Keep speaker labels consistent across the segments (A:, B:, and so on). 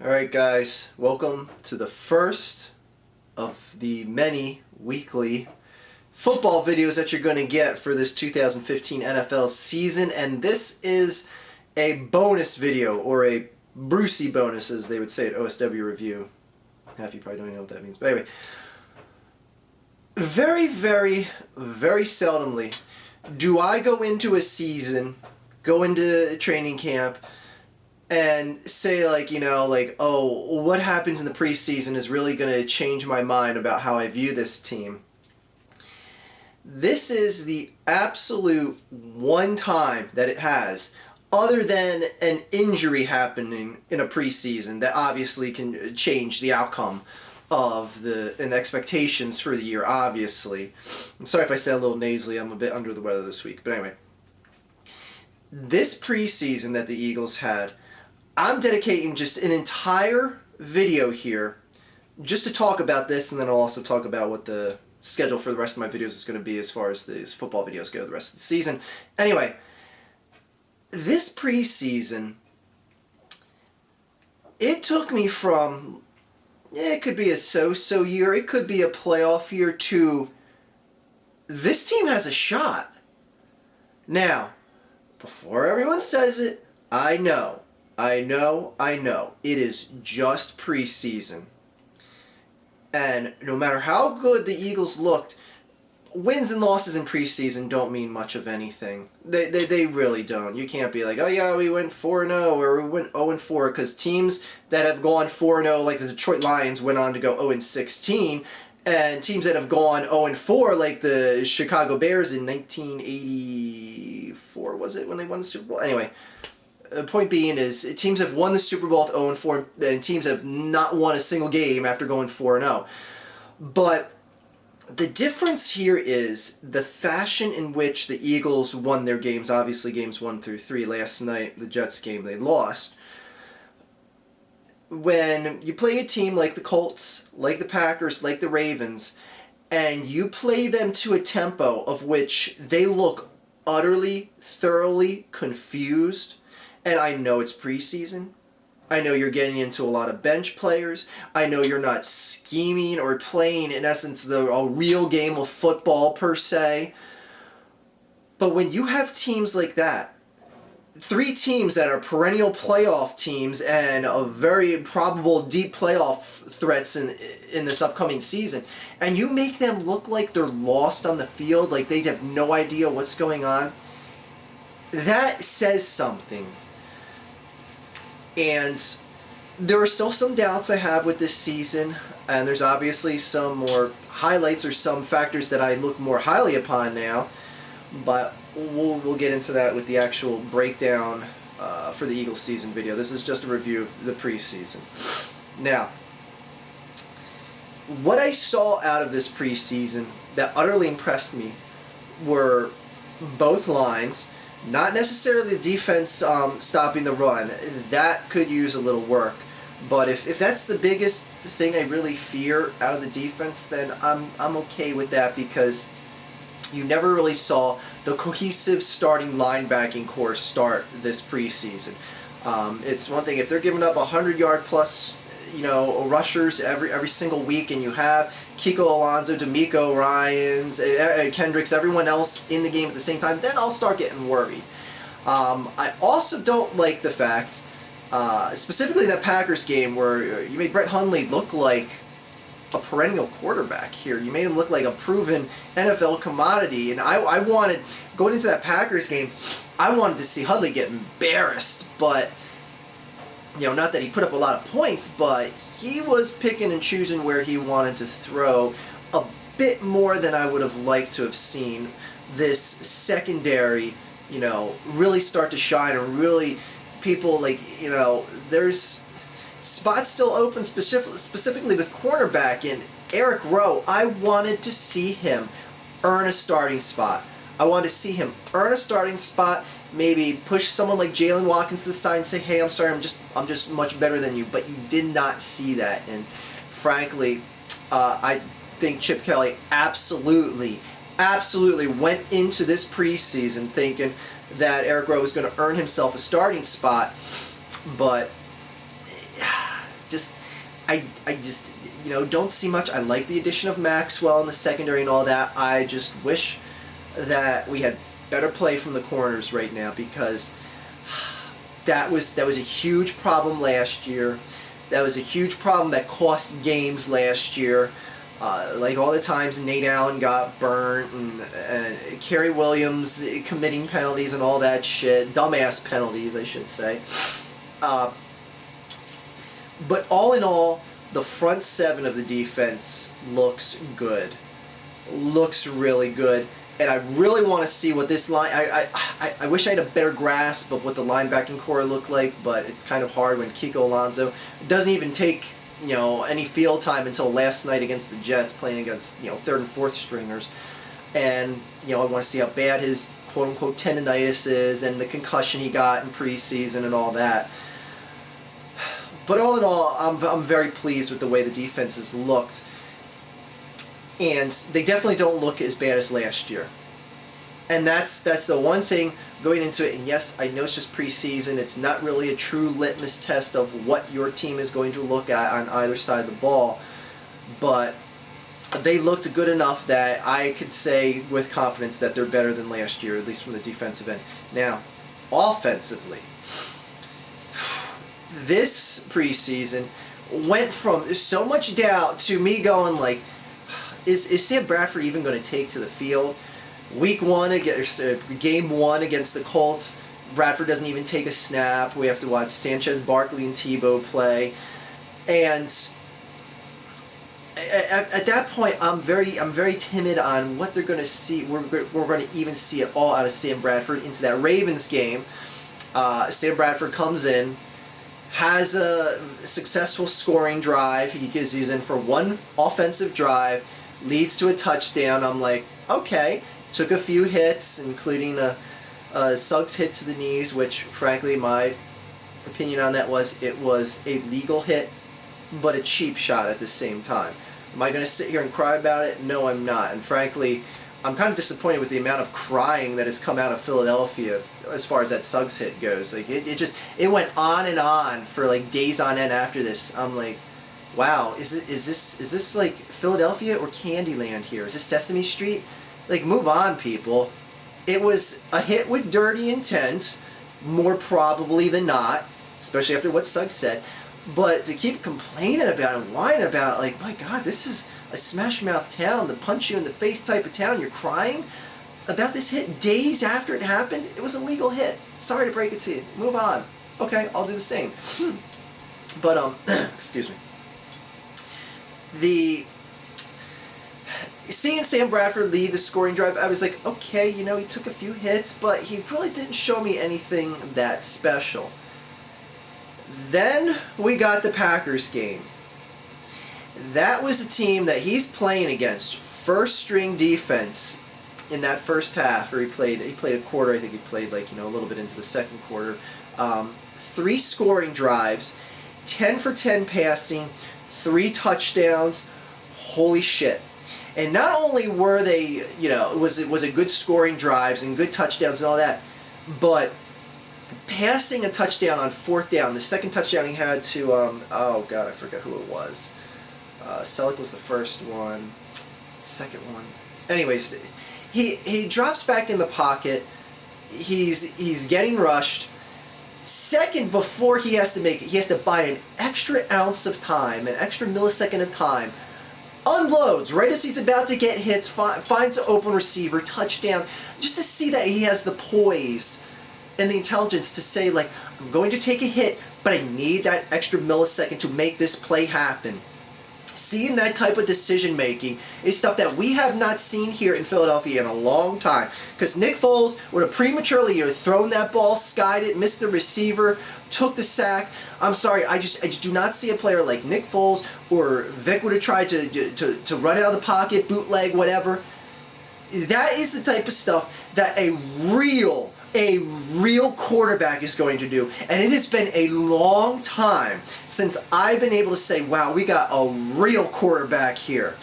A: Alright guys, welcome to the first of the many weekly football videos that you're going to get for this 2015 NFL season, and this is a bonus video, or a Brucey bonus as they would say at OSW Review. Half you probably don't even know what that means, but anyway. Very seldomly do I go into a season, go into training camp, and say oh, what happens in the preseason is really going to change my mind about how I view this team. This is the absolute one time that it has, other than an injury happening in a preseason that obviously can change the outcome of and expectations for the year, obviously. I'm sorry if I sound a little nasally, I'm a bit under the weather this week, but anyway. This preseason that the Eagles had, I'm dedicating just an entire video here just to talk about this, and then I'll also talk about what the schedule for the rest of my videos is going to be as far as these football videos go the rest of the season. Anyway, this preseason, it took me from, it could be a so-so year, it could be a playoff year, to this team has a shot. Now, before everyone says it, I know. It is just preseason. And no matter how good the Eagles looked, wins and losses in preseason don't mean much of anything. They really don't. You can't be like, oh yeah, we went 4-0 or we went 0-4, because teams that have gone 4-0, like the Detroit Lions, went on to go 0-16, and teams that have gone 0-4, like the Chicago Bears in 1984, was it, when they won the Super Bowl? Anyway. The point being is, teams have won the Super Bowl with 0-4, and teams have not won a single game after going 4-0. But the difference here is the fashion in which the Eagles won their games. Obviously, games 1 through 3. Last night, the Jets game, they lost. When you play a team like the Colts, like the Packers, like the Ravens, and you play them to a tempo of which they look utterly, thoroughly confused. And I know it's preseason. I know you're getting into a lot of bench players. I know you're not scheming or playing, in essence, a real game of football per se. But when you have teams like that, 3 teams that are perennial playoff teams and a very probable deep playoff threats in this upcoming season, and you make them look like they're lost on the field, like they have no idea what's going on, that says something. And there are still some doubts I have with this season, and there's obviously some more highlights or some factors that I look more highly upon now, but we'll get into that with the actual breakdown for the Eagles season video. This is just a review of the preseason. Now, what I saw out of this preseason that utterly impressed me were both lines. Not necessarily the defense stopping the run. That could use a little work. But if that's the biggest thing I really fear out of the defense, then I'm okay with that, because you never really saw the cohesive starting linebacking core start this preseason. It's one thing if they're giving up 100-yard plus, rushers every single week, and you have Kiko Alonso, D'Amico Ryans, Kendricks, everyone else in the game at the same time, then I'll start getting worried. I also don't like the fact, specifically that Packers game, where you made Brett Hundley look like a perennial quarterback here. You made him look like a proven NFL commodity, and I wanted, going into that Packers game, I wanted to see Hundley get embarrassed, but not that he put up a lot of points, but he was picking and choosing where he wanted to throw a bit more than I would have liked to have seen this secondary, really start to shine, and really people there's spots still open specifically with cornerback, and Eric Rowe, I wanted to see him earn a starting spot. I wanted to see him earn a starting spot. Maybe push someone like Jalen Watkins to the side and say, hey, I'm sorry, I'm just much better than you. But you did not see that. And frankly, I think Chip Kelly absolutely went into this preseason thinking that Eric Rowe was going to earn himself a starting spot. But just don't see much. I like the addition of Maxwell in the secondary and all that. I just wish that we had better play from the corners right now, because that was a huge problem last year. That was a huge problem that cost games last year. Like all the times Nate Allen got burnt, and Kerry Williams committing penalties and all that shit. Dumbass penalties, I should say. But all in all, the front seven of the defense looks good. Looks really good. And I really want to see what this line... I wish I had a better grasp of what the linebacking core looked like, but it's kind of hard when Kiko Alonso doesn't even take any field time until last night against the Jets, playing against third and fourth stringers. And I want to see how bad his quote-unquote tendonitis is, and the concussion he got in preseason and all that. But all in all, I'm very pleased with the way the defense has looked. And they definitely don't look as bad as last year. And that's the one thing going into it. And yes, I know it's just preseason. It's not really a true litmus test of what your team is going to look at on either side of the ball. But they looked good enough that I could say with confidence that they're better than last year, at least from the defensive end. Now, offensively, this preseason went from so much doubt to me going like, is Sam Bradford even going to take to the field? Game 1 against the Colts, Bradford doesn't even take a snap. We have to watch Sanchez, Barkley, and Tebow play. And at that point, I'm very timid on what they're going to see. We're going to even see it all out of Sam Bradford into that Ravens game. Sam Bradford comes in, has a successful scoring drive. He's in for one offensive drive, leads to a touchdown. I'm like, okay. Took a few hits, including a Suggs hit to the knees, which, frankly, my opinion on that was it was a legal hit, but a cheap shot at the same time. Am I going to sit here and cry about it? No, I'm not. And frankly, I'm kind of disappointed with the amount of crying that has come out of Philadelphia as far as that Suggs hit goes. Like it went on and on for like days on end after this. I'm like, wow, is this like Philadelphia or Candyland here? Is this Sesame Street? Like, move on, people. It was a hit with dirty intent, more probably than not, especially after what Suggs said. But to keep complaining about and whining about, like, my God, this is a smash-mouth town, the punch-you-in-the-face type of town. You're crying about this hit days after it happened? It was a legal hit. Sorry to break it to you. Move on. Okay, I'll do the same. But, excuse me. Seeing Sam Bradford lead the scoring drive, I was like, okay, he took a few hits, but he really didn't show me anything that special. Then we got the Packers game. That was a team that he's playing against, first-string defense in that first half, or he played a quarter. I think he played a little bit into the second quarter. 3 scoring drives, 10 for 10 passing, 3 touchdowns. Holy shit. And not only were they, it was a good scoring drives and good touchdowns and all that, but passing a touchdown on 4th down, the second touchdown he had to, oh God, I forgot who it was. Selleck was the first one, second one. Anyways, he drops back in the pocket. He's getting rushed. Second, before he has to make it, he has to buy an extra ounce of time, an extra millisecond of time. Unloads right as he's about to get hits, finds an open receiver, touchdown, just to see that he has the poise and the intelligence to say, like, I'm going to take a hit, but I need that extra millisecond to make this play happen. Seeing that type of decision making is stuff that we have not seen here in Philadelphia in a long time. Because Nick Foles would have prematurely thrown that ball, skied it, missed the receiver, took the sack. I'm sorry, I just do not see a player like Nick Foles or Vic would have tried to run out of the pocket, bootleg, whatever. That is the type of stuff that a real quarterback is going to do. And it has been a long time since I've been able to say, wow, we got a real quarterback here.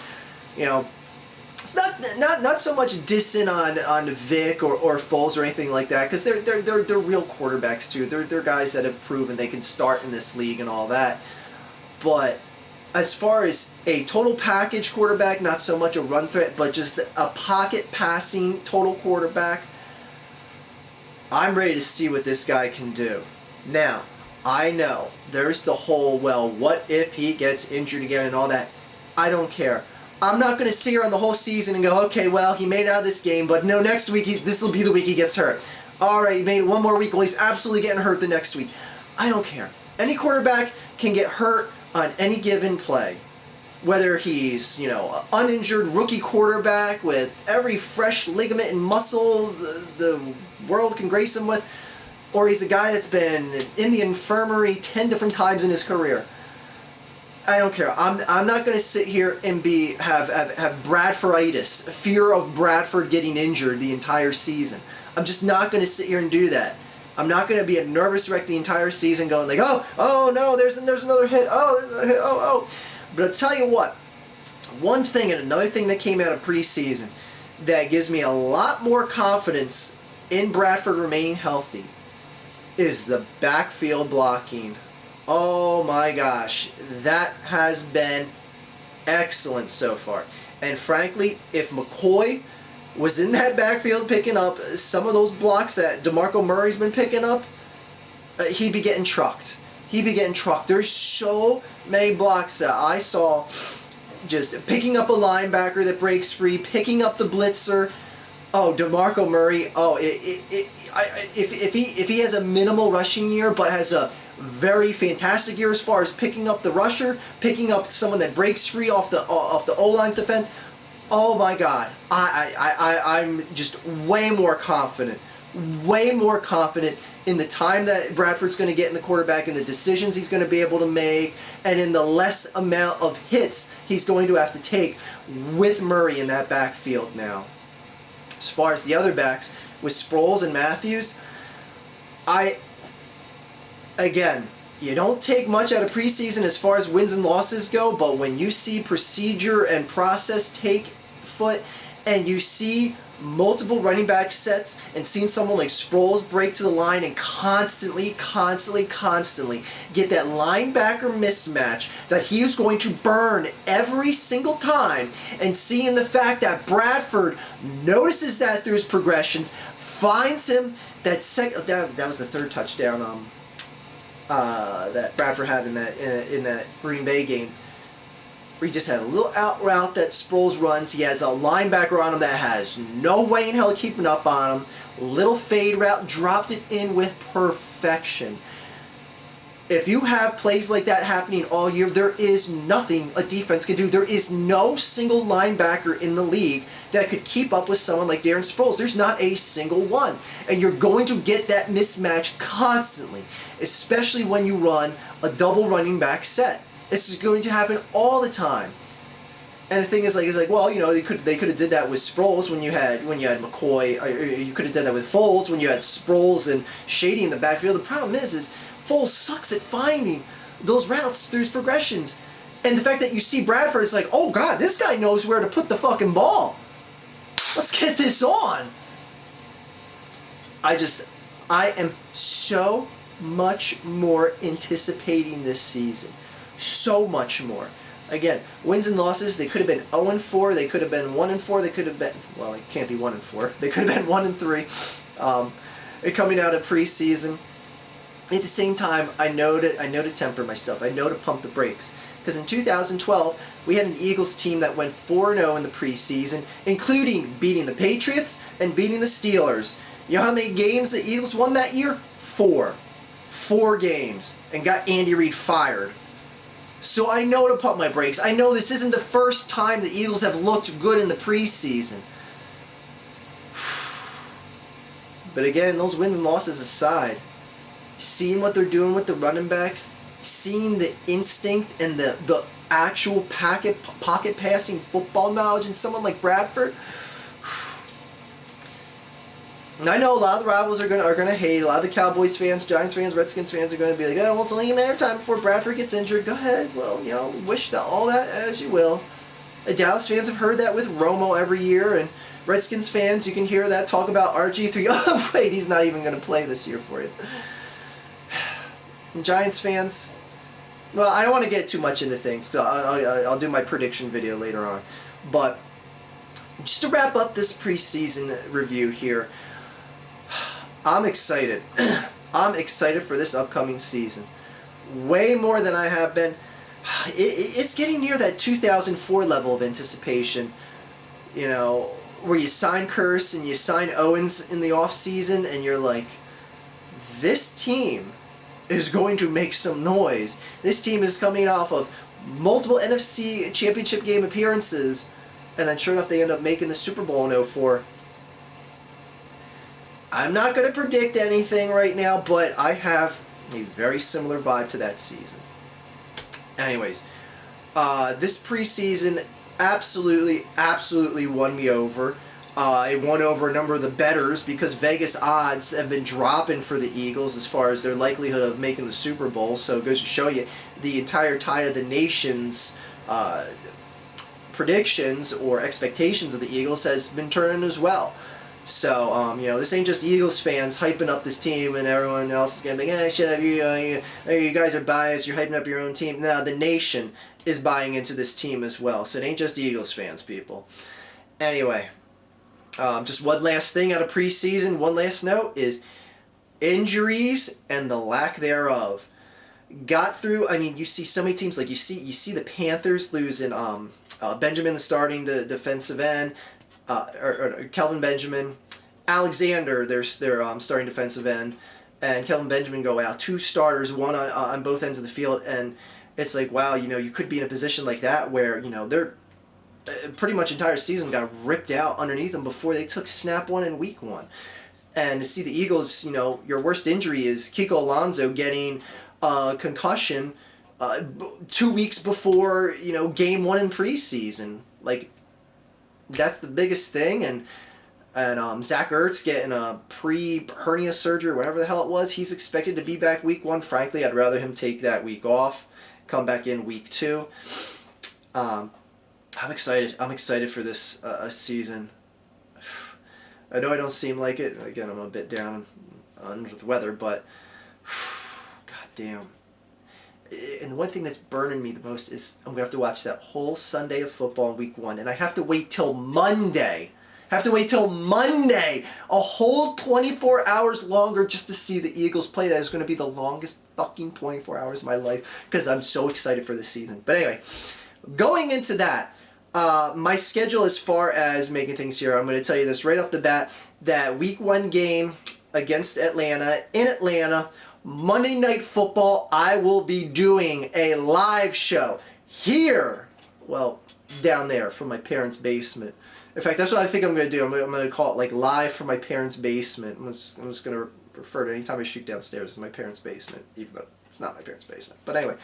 A: It's not so much dissing on Vic or Foles or anything like that, because they're real quarterbacks too. They're guys that have proven they can start in this league and all that. But as far as a total package quarterback, not so much a run threat, but just a pocket passing total quarterback, I'm ready to see what this guy can do. Now, I know there's the whole, well, what if he gets injured again and all that. I don't care. I'm not going to sit here on the whole season and go, okay, well, he made it out of this game, but no, next week, this will be the week he gets hurt. All right, he made it one more week, well, he's absolutely getting hurt the next week. I don't care. Any quarterback can get hurt on any given play. Whether he's, an uninjured rookie quarterback with every fresh ligament and muscle the world can grace him with, or he's a guy that's been in the infirmary 10 different times in his career. I don't care. I'm not going to sit here and have Bradforditis, fear of Bradford getting injured the entire season. I'm just not going to sit here and do that. I'm not going to be a nervous wreck the entire season going like, oh no, there's another hit, there's another hit, oh. But I'll tell you what, one thing and another thing that came out of preseason that gives me a lot more confidence in Bradford remaining healthy is the backfield blocking. Oh my gosh, that has been excellent so far. And frankly, if McCoy was in that backfield picking up some of those blocks that DeMarco Murray's been picking up, he'd be getting trucked. There's so many blocks that I saw just picking up a linebacker that breaks free, picking up the blitzer. Oh, DeMarco Murray. Oh, if he has a minimal rushing year but has a very fantastic year as far as picking up the rusher, picking up someone that breaks free off the O-line's defense. Oh my God, I'm just way more confident in the time that Bradford's going to get in the quarterback and the decisions he's going to be able to make and in the less amount of hits he's going to have to take with Murray in that backfield now. As far as the other backs, with Sproles and Matthews, again, you don't take much out of preseason as far as wins and losses go, but when you see procedure and process take foot and you see multiple running back sets and seeing someone like Sproles break to the line and constantly get that linebacker mismatch that he is going to burn every single time, and seeing the fact that Bradford notices that through his progressions, finds him that was the third touchdown that Bradford had in that Green Bay game, where he just had a little out route that Sproles runs. He has a linebacker on him that has no way in hell keeping up on him. Little fade route, dropped it in with perfection. If you have plays like that happening all year, there is nothing a defense can do. There is no single linebacker in the league that could keep up with someone like Darren Sproles. There's not a single one. And you're going to get that mismatch constantly, especially when you run a double running back set. It's going to happen all the time. And the thing is, well, they could have did that with Sproles when you had McCoy, or you could have done that with Foles when you had Sproles and Shady in the backfield. The problem is Foles sucks at finding those routes through his progressions. And the fact that you see Bradford, it's like, oh God, this guy knows where to put the fucking ball. Let's get this on. I am so much more anticipating this season. So much more. Again, wins and losses, they could have been 0-4, they could have been 1-4, they could have been, well, it can't be 1-4. They could have been 1-3. Coming out of preseason. At the same time, I know to temper myself. I know to pump the brakes. Because in 2012, we had an Eagles team that went 4-0 in the preseason, including beating the Patriots and beating the Steelers. You know how many games the Eagles won that year? 4. 4 games. And got Andy Reid fired. So I know to pump my brakes. I know this isn't the first time the Eagles have looked good in the preseason. But again, those wins and losses aside, seeing what they're doing with the running backs, seeing the instinct and the actual pocket passing football knowledge in someone like Bradford. And I know a lot of the rivals are gonna hate. A lot of the Cowboys fans, Giants fans, Redskins fans are gonna be like, oh, well, it's only a matter of time before Bradford gets injured. Go ahead. Well, wish that all that as you will. Dallas fans have heard that with Romo every year, and Redskins fans, you can hear that talk about RG3. Oh, wait, he's not even gonna play this year for you. And Giants fans, Well, I don't want to get too much into things, so I'll do my prediction video later on. But just to wrap up this preseason review here, I'm excited. I'm excited for this upcoming season. Way more than I have been. It's getting near that 2004 level of anticipation, you know, where you sign Curse and you sign Owens in the offseason, and you're like, this team is going to make some noise. This team is coming off of multiple NFC Championship game appearances, and then sure enough they end up making the Super Bowl in 04. I'm not going to predict anything right now, but I have a very similar vibe to that season. Anyways, this preseason absolutely won me over. It won over a number of the bettors because Vegas odds have been dropping for the Eagles as far as their likelihood of making the Super Bowl. So it goes to show you the entire tide of the nation's predictions or expectations of the Eagles has been turning as well. So, you know, this ain't just Eagles fans hyping up this team and everyone else is going to be, shut up, you guys are biased, you're hyping up your own team. No, the nation is buying into this team as well. So it ain't just Eagles fans, people. Anyway, just one last thing out of preseason, one last note is injuries and the lack thereof. Got through, I mean, you see so many teams, like you see the Panthers losing Benjamin, the starting defensive end, or Kelvin Benjamin, Alexander, their starting defensive end, and Kelvin Benjamin go out. Two starters, one on both ends of the field, and it's like, wow, you know, you could be in a position like that where, you know, they're pretty much entire season got ripped out underneath them before they took snap one in week one. And to see the Eagles, you know, your worst injury is Kiko Alonso getting a concussion 2 weeks before, you know, game one in preseason. Like, that's the biggest thing. And Zach Ertz getting a pre-hernia surgery, whatever the hell it was. He's expected to be back week one. Frankly, I'd rather him take that week off, come back in week two. I'm excited. I'm excited for this season. I know I don't seem like it. Again, I'm a bit down under the weather, but god damn. And the one thing that's burning me the most is I'm going to have to watch that whole Sunday of football in week one, and I have to wait till Monday. A whole 24 hours longer just to see the Eagles play. That is going to be the longest fucking 24 hours of my life because I'm so excited for this season. But anyway, going into that, my schedule as far as making things here, I'm going to tell you this right off the bat, that week one game against Atlanta, in Atlanta, Monday Night Football, I will be doing a live show here, well, down there from my parents' basement. In fact, that's what I think I'm going to do. I'm going to call it like live from my parents' basement. I'm just going to refer to any time I shoot downstairs as my parents' basement, even though it's not my parents' basement. But anyway,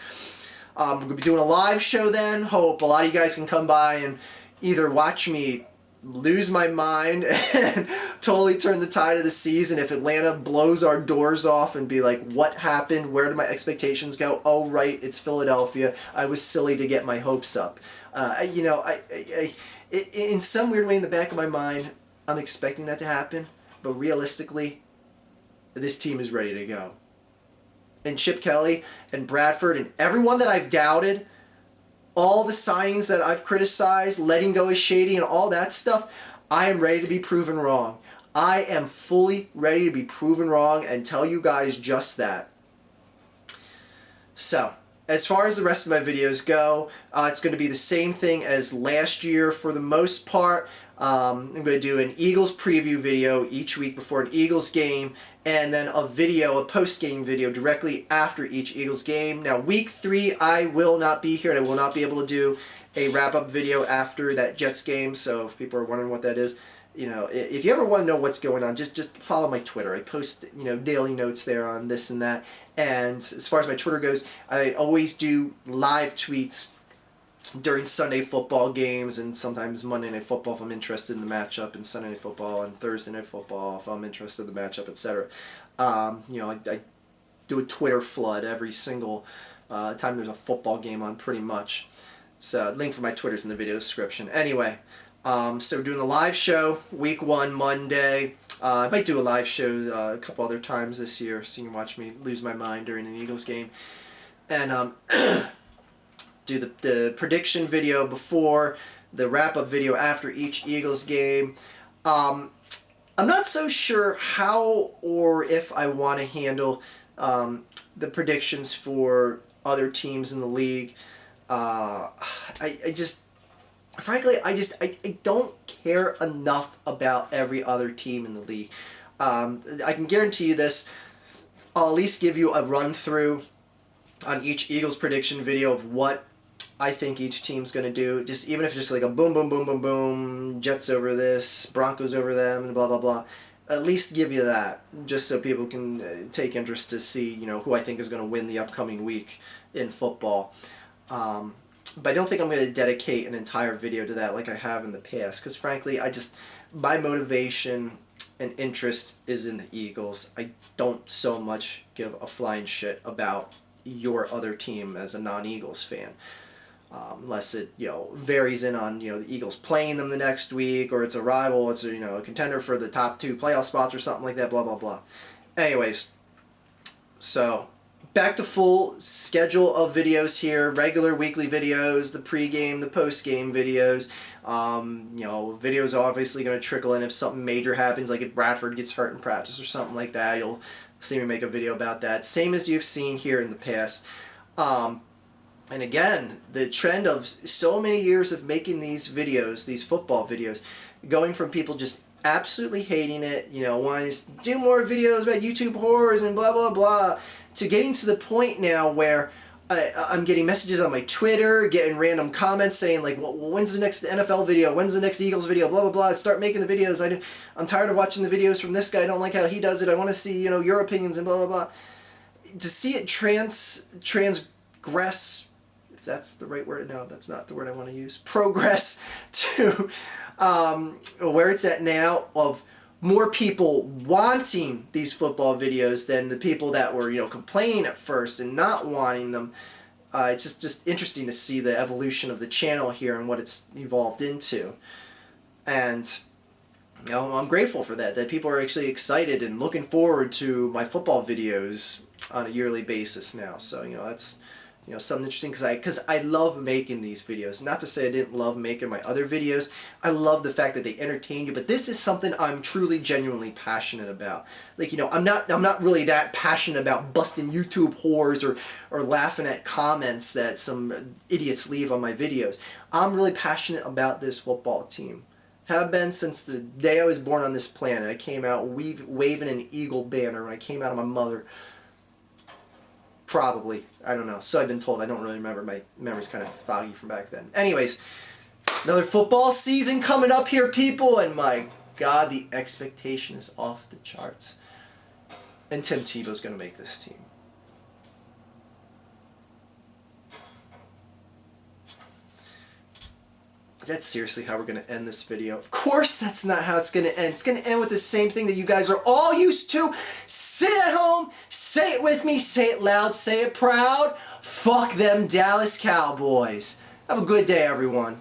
A: we're going to be doing a live show then. Hope a lot of you guys can come by and either watch me lose my mind and totally turn the tide of the season if Atlanta blows our doors off and be like, what happened? Where did my expectations go? Oh, right, it's Philadelphia. I was silly to get my hopes up. You know, in some weird way in the back of my mind, I'm expecting that to happen, but realistically, this team is ready to go. And Chip Kelly and Bradford and everyone that I've doubted, all the signings that I've criticized, letting go is shady and all that stuff, I am ready to be proven wrong. I am fully ready to be proven wrong and tell you guys just that. So, as far as the rest of my videos go, it's going to be the same thing as last year for the most part. I'm going to do an Eagles preview video each week before an Eagles game, and then a post-game video directly after each Eagles game. Now, week 3, I will not be here, and I will not be able to do a wrap-up video after that Jets game, so if people are wondering what that is, you know, if you ever want to know what's going on, just follow my Twitter. I post, you know, daily notes there on this and that, and as far as my Twitter goes, I always do live tweets during Sunday football games and sometimes Monday Night Football if I'm interested in the matchup, and Sunday Night Football and Thursday Night Football if I'm interested in the matchup, etc. You know, I do a Twitter flood every single time there's a football game on, pretty much. So link for my Twitter's in the video description. Anyway, so we're doing the live show week 1 Monday. I might do a live show a couple other times this year so you can watch me lose my mind during an Eagles game. and do the prediction video before, the wrap-up video after each Eagles game. I'm not so sure how or if I want to handle the predictions for other teams in the league. I just, frankly, I don't care enough about every other team in the league. I can guarantee you this. I'll at least give you a run-through on each Eagles prediction video of what I think each team's going to do. Just even if it's just like a boom, boom, boom, boom, boom, Jets over this, Broncos over them, and blah, blah, blah. At least give you that, just so people can take interest to see, who I think is going to win the upcoming week in football. But I don't think I'm going to dedicate an entire video to that like I have in the past, because frankly, my motivation and interest is in the Eagles. I don't so much give a flying shit about your other team as a non-Eagles fan. Unless it varies in on the Eagles playing them the next week, or it's a rival, it's a contender for the top 2 playoff spots or something like that, blah blah blah. Anyways, so back to full schedule of videos here, regular weekly videos, the pregame, the postgame videos. Videos are obviously going to trickle in if something major happens, like if Bradford gets hurt in practice or something like that. You'll see me make a video about that, same as you've seen here in the past. And again, the trend of so many years of making these videos, these football videos, going from people just absolutely hating it, wanting to do more videos about YouTube horrors and blah, blah, blah, to getting to the point now where I'm getting messages on my Twitter, getting random comments saying like, well, when's the next NFL video? When's the next Eagles video? Blah, blah, blah. Start making the videos. I'm tired of watching the videos from this guy. I don't like how he does it. I want to see, your opinions and blah, blah, blah. To see it transgress, that's the right word. No, that's not the word I want to use. Progress to where it's at now, of more people wanting these football videos than the people that were complaining at first and not wanting them. It's just interesting to see the evolution of the channel here and what it's evolved into. And I'm grateful for that people are actually excited and looking forward to my football videos on a yearly basis now. So that's something interesting, because I love making these videos. Not to say I didn't love making my other videos. I love the fact that they entertain you, but this is something I'm truly, genuinely passionate about. Like, I'm not really that passionate about busting YouTube whores or laughing at comments that some idiots leave on my videos. I'm really passionate about this football team. Have been since the day I was born on this planet. I came out waving an Eagle banner when I came out of my mother. Probably. I don't know. So I've been told. I don't really remember. My memory's kind of foggy from back then. Anyways, another football season coming up here, people. And my God, the expectation is off the charts. And Tim Tebow's going to make this team. That's seriously how we're going to end this video. Of course that's not how it's going to end. It's going to end with the same thing that you guys are all used to. Sit at home, say it with me, say it loud, say it proud. Fuck them Dallas Cowboys. Have a good day, everyone.